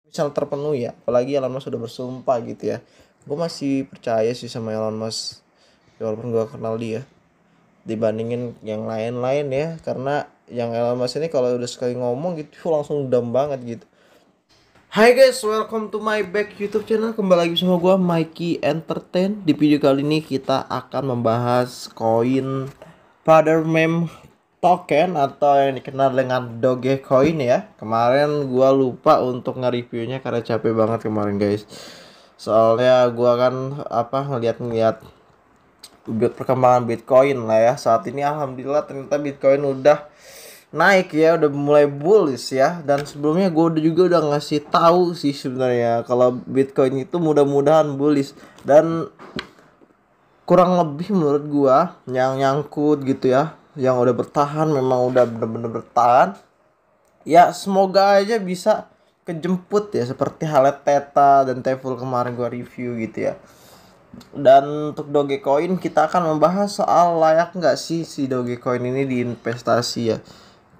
misal terpenuhi ya, apalagi Elon Musk sudah bersumpah gitu ya, gue masih percaya sih sama Elon Musk walaupun gue kenal dia dibandingin yang lain-lain ya, karena yang Elon Musk ini kalau udah sekali ngomong gitu langsung dam banget gitu. Hai guys, welcome to my back YouTube channel. Kembali lagi sama gue Mikey Entertain. Di video kali ini kita akan membahas koin Father Meme token atau yang dikenal dengan Dogecoin ya. Kemarin gue lupa untuk nge-reviewnya karena capek banget kemarin guys. Soalnya gue kan ngeliat perkembangan Bitcoin lah ya. Saat ini alhamdulillah ternyata Bitcoin udah naik ya, udah mulai bullish ya. Dan sebelumnya gue juga udah ngasih tahu sih sebenarnya kalau Bitcoin itu mudah-mudahan bullish, dan kurang lebih menurut gue yang nyangkut gitu ya, yang udah bertahan memang udah bener-bener bertahan ya, semoga aja bisa kejemput ya seperti halnya Theta dan Teful kemarin gue review gitu ya. Dan untuk Dogecoin kita akan membahas soal layak nggak sih si Dogecoin ini diinvestasi ya.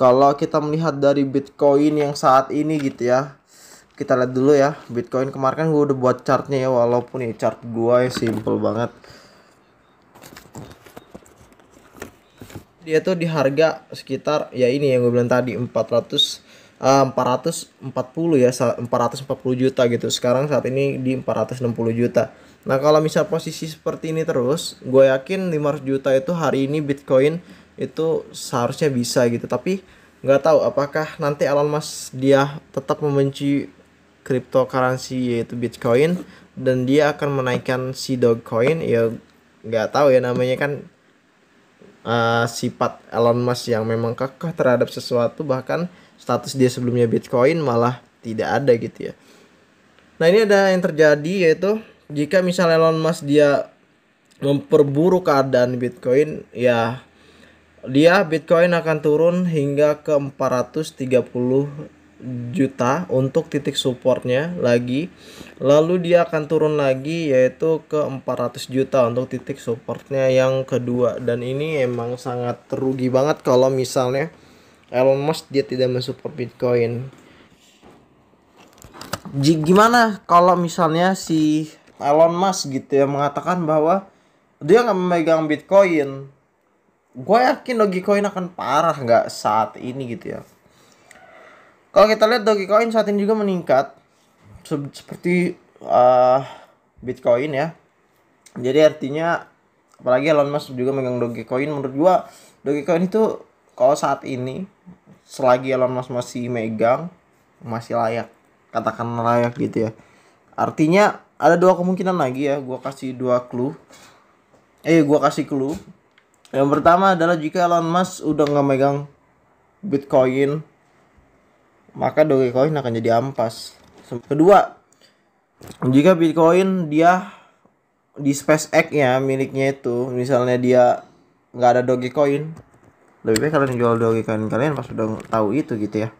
Kalau kita melihat dari Bitcoin yang saat ini gitu ya, kita lihat dulu ya. Bitcoin kemarin kan gue udah buat chartnya ya, walaupun ya chart gue ya simple banget. Dia tuh di harga sekitar ya ini yang gue bilang tadi 440 ya, 440 juta gitu. Sekarang saat ini di 460 juta. Nah kalau misal posisi seperti ini terus, gue yakin 500 juta itu hari ini Bitcoin itu seharusnya bisa gitu. Tapi nggak tahu apakah nanti Elon Musk dia tetap membenci cryptocurrency yaitu Bitcoin dan dia akan menaikkan si Dogecoin ya. Nggak tahu ya, namanya kan sifat Elon Musk yang memang kekeh terhadap sesuatu, bahkan status dia sebelumnya Bitcoin malah tidak ada gitu ya. Nah ini ada yang terjadi, yaitu jika misalnya Elon Musk dia memperburuk keadaan Bitcoin ya, dia Bitcoin akan turun hingga ke 430 juta untuk titik supportnya lagi, lalu dia akan turun lagi yaitu ke 400 juta untuk titik supportnya yang kedua. Dan ini emang sangat rugi banget kalau misalnya Elon Musk dia tidak mensupport Bitcoin. Gimana kalau misalnya si Elon Musk gitu ya mengatakan bahwa dia nggak memegang Bitcoin, gue yakin Dogecoin akan parah nggak saat ini gitu ya. Kalau kita lihat Dogecoin saat ini juga meningkat seperti Bitcoin ya. Jadi artinya apalagi Elon Musk juga megang Dogecoin, menurut gua Dogecoin itu kalau saat ini selagi Elon Musk masih megang masih layak, katakan layak gitu ya. Artinya ada dua kemungkinan lagi ya, gua kasih clue. Yang pertama adalah jika Elon Musk udah nggak megang Bitcoin, maka Dogecoin akan jadi ampas. Kedua, jika Bitcoin dia di SpaceX ya miliknya itu, misalnya dia nggak ada Dogecoin, lebih baik kalian jual Dogecoin kalian pas udah tahu itu gitu ya.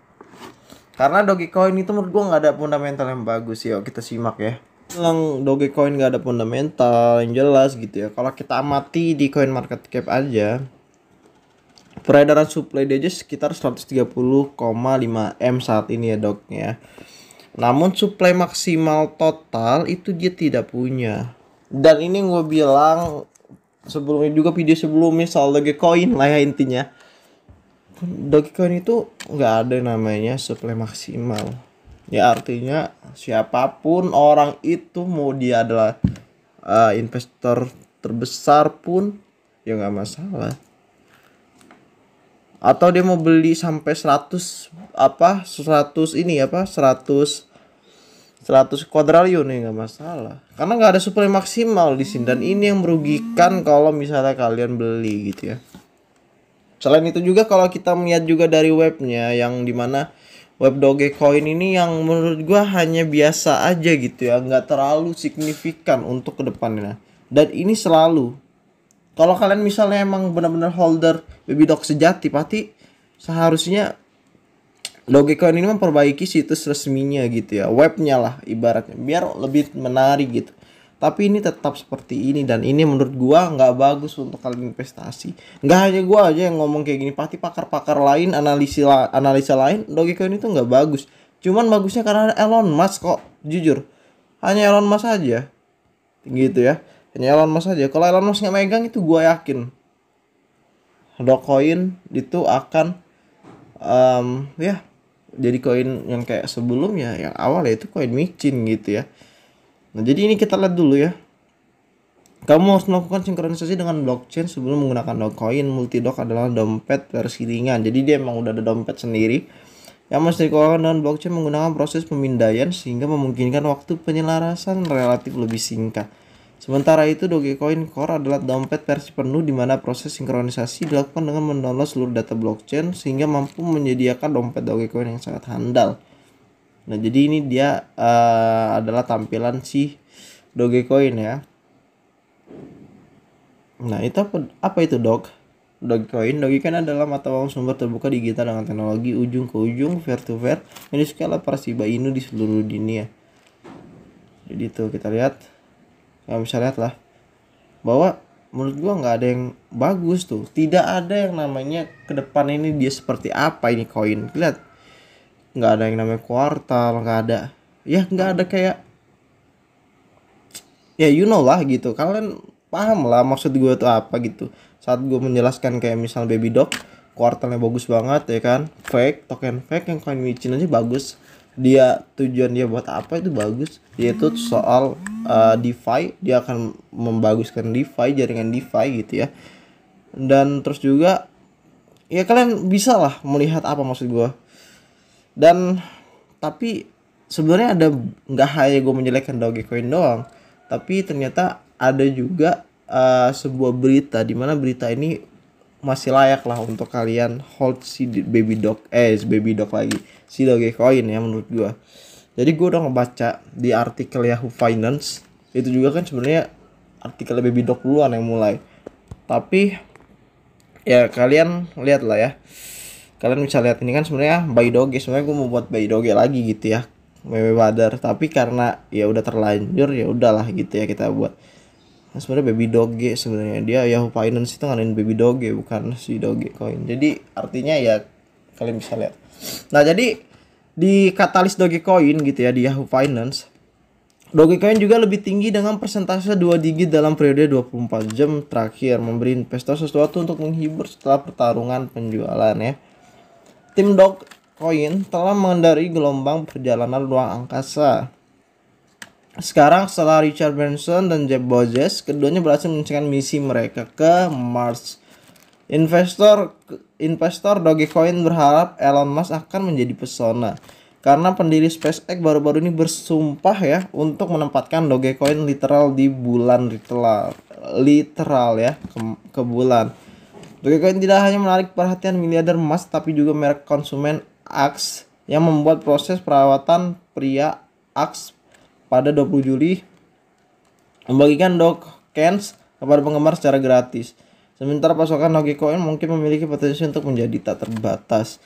Karena Dogecoin itu menurut gua nggak ada fundamental yang bagus ya. Kita simak ya. Bilang Dogecoin nggak ada fundamental yang jelas gitu ya. Kalau kita amati di CoinMarketCap aja, peredaran supply dia aja sekitar 130,5 M saat ini ya dognya. Namun supply maksimal total itu dia tidak punya. Dan ini gue bilang sebelumnya juga, video sebelumnya soal Dogecoin lah ya, intinya Dogecoin itu nggak ada namanya supply maksimal. Ya artinya siapapun orang itu, mau dia adalah investor terbesar pun ya nggak masalah. Atau dia mau beli sampai 100 kuadriliun nih nggak masalah, karena nggak ada supply maksimal di sini. Dan ini yang merugikan kalau misalnya kalian beli gitu ya. Selain itu juga kalau kita melihat juga dari webnya, yang dimana web Dogecoin ini yang menurut gua hanya biasa aja gitu ya, nggak terlalu signifikan untuk kedepannya. Dan ini selalu, kalau kalian misalnya emang benar-benar holder baby dog sejati, pasti seharusnya Dogecoin ini memperbaiki situs resminya gitu ya, webnya lah ibaratnya, biar lebih menarik gitu. Tapi ini tetap seperti ini, dan ini menurut gua nggak bagus untuk kalian investasi. Nggak hanya gua aja yang ngomong kayak gini, pasti pakar-pakar lain, analisa lain, Dogecoin itu nggak bagus. Cuman bagusnya karena Elon Musk kok, jujur. Hanya Elon Musk aja. Gitu ya. Hanya Elon Musk aja. Kalau Elon Musk nggak megang itu gue yakin Dogecoin itu akan ya jadi koin yang kayak sebelumnya, yang awal ya itu koin micin gitu ya. Nah jadi ini kita lihat dulu ya. Kamu harus melakukan sinkronisasi dengan blockchain sebelum menggunakan Dogecoin. Multidog adalah dompet versi ringan. Jadi dia emang udah ada dompet sendiri yang mesti dikeluarkan dengan blockchain menggunakan proses pemindaian sehingga memungkinkan waktu penyelarasan relatif lebih singkat. Sementara itu Dogecoin Core adalah dompet versi penuh di mana proses sinkronisasi dilakukan dengan mendownload seluruh data blockchain sehingga mampu menyediakan dompet Dogecoin yang sangat handal. Nah, jadi ini dia adalah tampilan si Dogecoin ya. Nah, itu apa itu Dogecoin? Dogecoin adalah mata uang sumber terbuka digital dengan teknologi ujung ke ujung peer-to-peer yang diskala para Shiba Inu di seluruh dunia. Jadi itu kita lihat, kamu bisa lihat lah bahwa menurut gua nggak ada yang bagus tuh. Tidak ada yang namanya ke depan ini dia seperti apa ini koin. Lihat, nggak ada yang namanya kuartal, nggak ada. Ya nggak ada kayak, ya you know lah gitu. Kalian paham lah maksud gue tuh apa gitu. Saat gue menjelaskan kayak misal Baby Dog, kuartalnya bagus banget ya kan, fake, token fake yang koin micin aja bagus. Dia tujuan dia buat apa itu bagus. Dia itu soal DeFi, dia akan membaguskan DeFi, jaringan DeFi gitu ya. Dan terus juga ya kalian bisa lah melihat apa maksud gue. Dan tapi sebenarnya ada, nggak hanya gue menjelekkan Dogecoin doang, tapi ternyata ada juga sebuah berita di mana berita ini masih layak lah untuk kalian hold si Baby Dog lagi si Dogecoin ya menurut gue. Jadi gue udah ngebaca di artikel Yahoo Finance, itu juga kan sebenarnya artikel Baby Dog duluan yang mulai, tapi ya kalian lihat lah ya. Kalian bisa lihat ini kan sebenarnya Buy Doge, sebenarnya gue mau buat Buy Doge lagi gitu ya, meme badar, tapi karena ya udah terlanjur ya udahlah gitu ya kita buat. Nah, sebenarnya Baby Doge sebenarnya dia Yahoo Finance itu ngadain Baby Doge bukan si Dogecoin. Jadi artinya ya kalian bisa lihat. Nah, jadi di katalis Dogecoin gitu ya di Yahoo Finance, Dogecoin juga lebih tinggi dengan persentase 2 digit dalam periode 24 jam terakhir, memberi investor sesuatu untuk menghibur setelah pertarungan penjualan ya. Tim Dogecoin telah mengendarai gelombang perjalanan ruang angkasa. Sekarang setelah Richard Branson dan Jeff Bezos, keduanya berhasil menyelesaikan misi mereka ke Mars. Investor Dogecoin berharap Elon Musk akan menjadi pesona karena pendiri SpaceX baru-baru ini bersumpah ya untuk menempatkan Dogecoin literal di bulan, literal ya ke bulan. Dogecoin tidak hanya menarik perhatian miliarder emas tapi juga merek konsumen Axe yang membuat proses perawatan pria Axe pada 20 Juli membagikan tokens kepada penggemar secara gratis. Sementara pasokan Dogecoin mungkin memiliki potensi untuk menjadi tak terbatas.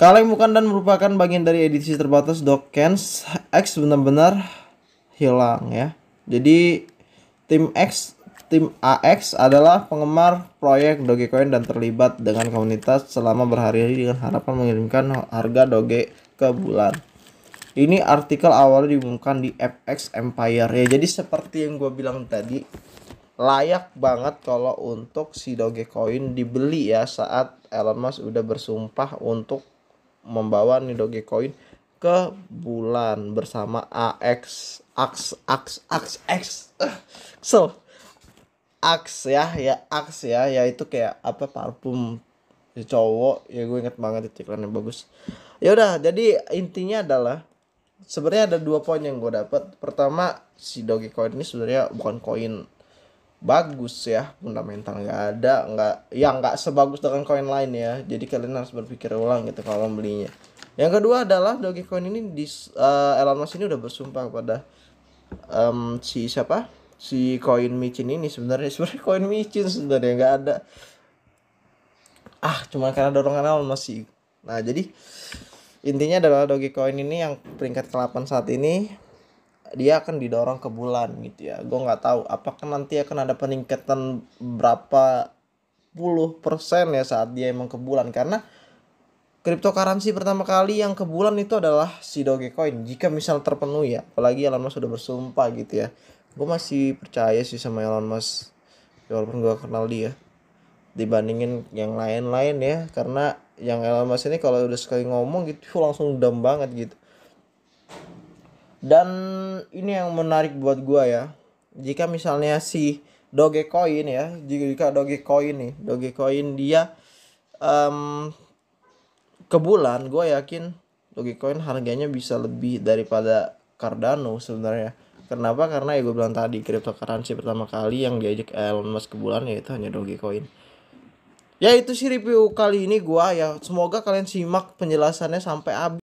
Kalau yang bukan dan merupakan bagian dari edisi terbatas tokens X benar-benar hilang ya. Jadi tim AX adalah penggemar proyek Dogecoin dan terlibat dengan komunitas selama berhari-hari dengan harapan mengirimkan harga Doge ke bulan. Ini artikel awalnya diumumkan di FX Empire ya. Jadi seperti yang gue bilang tadi, layak banget kalau untuk si Dogecoin dibeli ya saat Elon Musk udah bersumpah untuk membawa nih Dogecoin ke bulan bersama AX Axe ya itu kayak apa, parfum cowok ya, gue inget banget itu iklannya bagus. Ya udah, jadi intinya adalah sebenarnya ada 2 poin yang gue dapat. Pertama, si Dogecoin ini sebenarnya bukan koin bagus ya, fundamental nggak sebagus dengan koin lain ya. Jadi kalian harus berpikir ulang gitu kalau belinya. Yang kedua adalah Dogecoin ini Elon Musk ini udah bersumpah kepada si koin micin ini. Sebenarnya koin micin sebenarnya nggak ada, cuma karena dorongan Elon Musk sih. Nah jadi intinya adalah Dogecoin ini yang peringkat ke-8 saat ini dia akan didorong ke bulan gitu ya. Gue nggak tahu apakah nanti akan ada peningkatan berapa puluh persen ya saat dia emang ke bulan, karena cryptocurrency pertama kali yang ke bulan itu adalah si Dogecoin. Jika misal terpenuhi ya, apalagi Elon Musk sudah bersumpah gitu ya. Gue masih percaya sih sama Elon Musk, walaupun gue kenal dia, dibandingin yang lain-lain ya. Karena yang Elon Musk ini kalau udah sekali ngomong gitu langsung dam banget gitu. Dan ini yang menarik buat gua ya. Jika misalnya si Dogecoin ya, jika Dogecoin dia em, ke bulan, gua yakin Dogecoin harganya bisa lebih daripada Cardano sebenarnya. Kenapa? Karena ya gue bilang tadi, cryptocurrency pertama kali yang diajak Elon Musk ke bulan yaitu hanya Dogecoin. Ya itu sih review kali ini gua ya. Semoga kalian simak penjelasannya sampai habis.